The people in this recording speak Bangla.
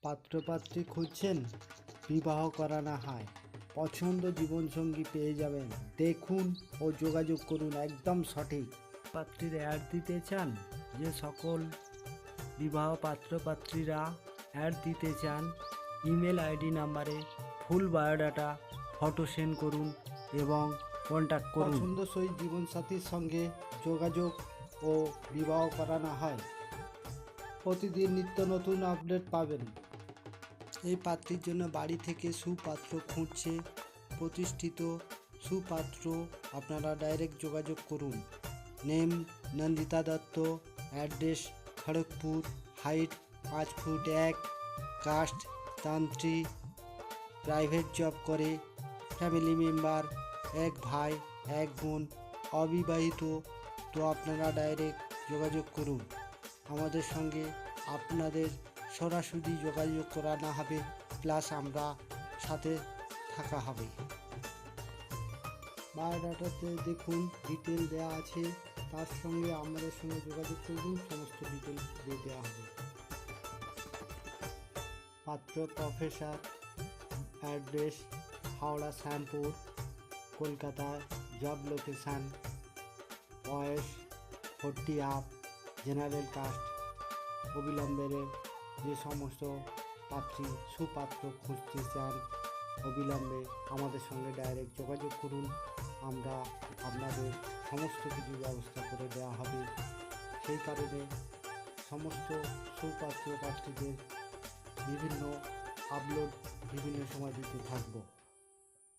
পাত্রপাত্রী খুঁজছেন, বিবাহ করানো হয়, পছন্দ জীবনসঙ্গী পেয়ে যাবেন। দেখুন ও যোগাযোগ করুন, একদম সঠিক। পাত্রীর অ্যাড দিতে চান, যে সকল বিবাহ পাত্রপাত্রীরা অ্যাড দিতে চান, ইমেল আইডি নাম্বারে ফুল বায়োডাটা ফটো সেন্ড করুন এবং কন্ট্যাক্ট করুন। পছন্দসই জীবনসাথীর সঙ্গে যোগাযোগ ও বিবাহ করানো হয়। প্রতিদিন নিত্য নতুন আপডেট পাবেন। এই পাত্রীর জন্য বাড়ি থেকে সুপাত্র খুঁজছে, প্রতিষ্ঠিত সুপাত্র। আপনারা ডাইরেক্ট যোগাযোগ করুন। Name Nandita Datta, address Kharagpur, height 5 foot 1, caste Tantri, private job করে, ফ্যামিলি মেম্বার 1 ভাই 1 বোন, অবিবাহিত। তো আপনারা ডাইরেক্ট যোগাযোগ করুন আমাদের সঙ্গে। আপনাদের সরাসরি যোগাযোগ করানো হবে, প্লাস আমরা সাথে থাকা হবে। বায়োডাটাতে দেখুন ডিটেল দেওয়া আছে, তার সঙ্গে আমাদের সঙ্গে যোগাযোগ করুন, সমস্ত ডিটেল দিয়ে দেওয়া হবে। পাত্র professor, address Howrah Shyampur, Kolkata, job location, বয়স 40 আপ, জেনারেল কাস্ট। অবিলম্বে যে সমস্ত পাত্রী সুপাত্র খুঁজতে চান, অবিলম্বে আমাদের সঙ্গে ডাইরেক্ট যোগাযোগ করুন। আমরা আপনাদের সমস্ত কিছু ব্যবস্থা করে দেওয়া হবে। সেই কারণে সমস্ত সুপাত্র পাত্রীদের বিভিন্ন আপলোড বিভিন্ন সময় দিতে থাকবো।